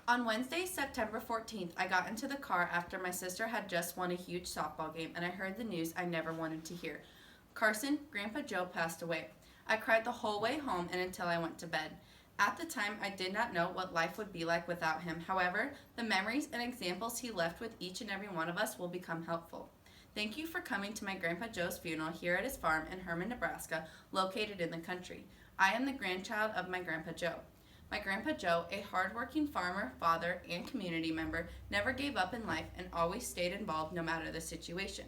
On Wednesday, September 14th, I got into the car after my sister had just won a huge softball game and I heard the news I never wanted to hear. Carson, Grandpa Joe, passed away. I cried the whole way home and until I went to bed. At the time, I did not know what life would be like without him. However, the memories and examples he left with each and every one of us will become helpful. Thank you for coming to my Grandpa Joe's funeral here at his farm in Herman, Nebraska, located in the country. I am the grandchild of my Grandpa Joe. My Grandpa Joe, a hardworking farmer, father, and community member, never gave up in life and always stayed involved no matter the situation.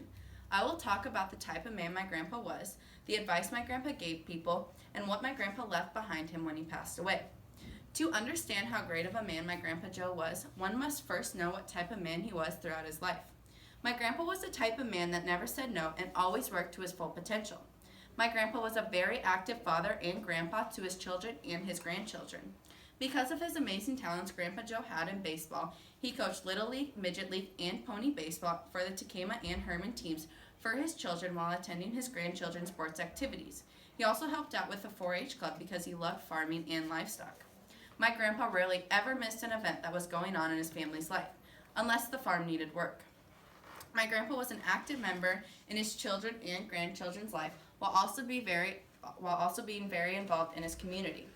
I will talk about the type of man my grandpa was, the advice my grandpa gave people, and what my grandpa left behind him when he passed away. To understand how great of a man my Grandpa Joe was, one must first know what type of man he was throughout his life. My grandpa was the type of man that never said no and always worked to his full potential. My grandpa was a very active father and grandpa to his children and his grandchildren. Because of his amazing talents Grandpa Joe had in baseball, he coached Little League, Midget League, and Pony Baseball for the Takema and Herman teams for his children while attending his grandchildren's sports activities. He also helped out with the 4-H club because he loved farming and livestock. My grandpa rarely ever missed an event that was going on in his family's life, unless the farm needed work. My grandpa was an active member in his children and grandchildren's life while also being very involved in his community.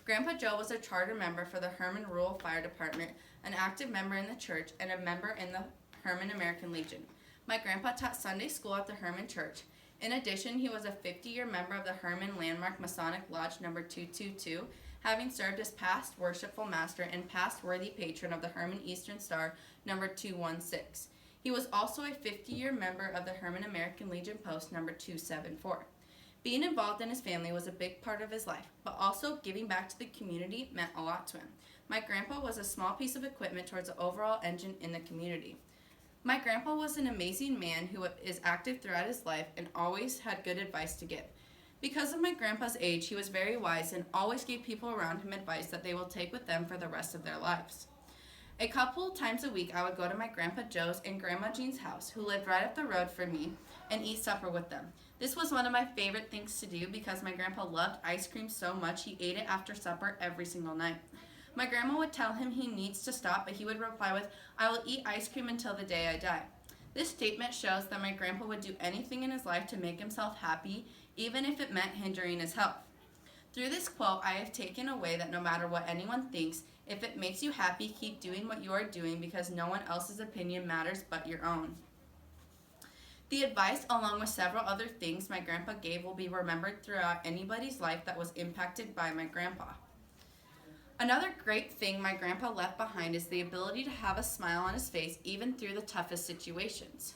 Grandpa Joe was a charter member for the Herman Rural Fire Department, an active member in the church, and a member in the Herman American Legion. My grandpa taught Sunday school at the Herman Church. In addition, he was a 50-year member of the Herman Landmark Masonic Lodge No. 222, having served as past worshipful master and past worthy patron of the Herman Eastern Star No. 216. He was also a 50-year member of the Herman American Legion Post No. 274. Being involved in his family was a big part of his life, but also giving back to the community meant a lot to him. My grandpa was a small piece of equipment towards the overall engine in the community. My grandpa was an amazing man who is active throughout his life and always had good advice to give. Because of my grandpa's age, he was very wise and always gave people around him advice that they will take with them for the rest of their lives. A couple times a week, I would go to my Grandpa Joe's and Grandma Jean's house, who lived right up the road from me, and eat supper with them. This was one of my favorite things to do because my grandpa loved ice cream so much he ate it after supper every single night. My grandma would tell him he needs to stop, but he would reply with, "I will eat ice cream until the day I die." This statement shows that my grandpa would do anything in his life to make himself happy, even if it meant hindering his health. Through this quote, I have taken away that no matter what anyone thinks, if it makes you happy, keep doing what you are doing because no one else's opinion matters but your own. The advice, along with several other things my grandpa gave, will be remembered throughout anybody's life that was impacted by my grandpa. Another great thing my grandpa left behind is the ability to have a smile on his face even through the toughest situations.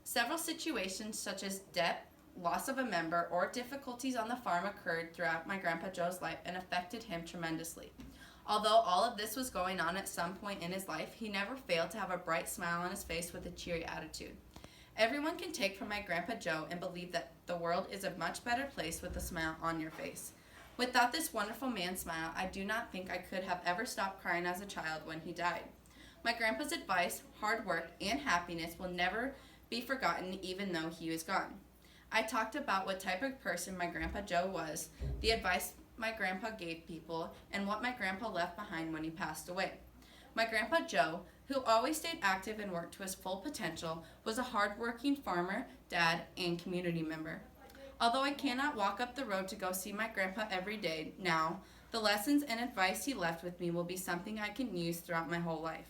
Several situations such as debt, loss of a member, or difficulties on the farm occurred throughout my Grandpa Joe's life and affected him tremendously. Although all of this was going on at some point in his life, he never failed to have a bright smile on his face with a cheery attitude. Everyone can take from my Grandpa Joe and believe that the world is a much better place with a smile on your face. Without this wonderful man's smile, I do not think I could have ever stopped crying as a child when he died. My grandpa's advice, hard work, and happiness will never be forgotten even though he is gone. I talked about what type of person my Grandpa Joe was, the advice my grandpa gave people, and what my grandpa left behind when he passed away. My Grandpa Joe, who always stayed active and worked to his full potential, was a hard-working farmer, dad, and community member. Although I cannot walk up the road to go see my grandpa every day now, the lessons and advice he left with me will be something I can use throughout my whole life.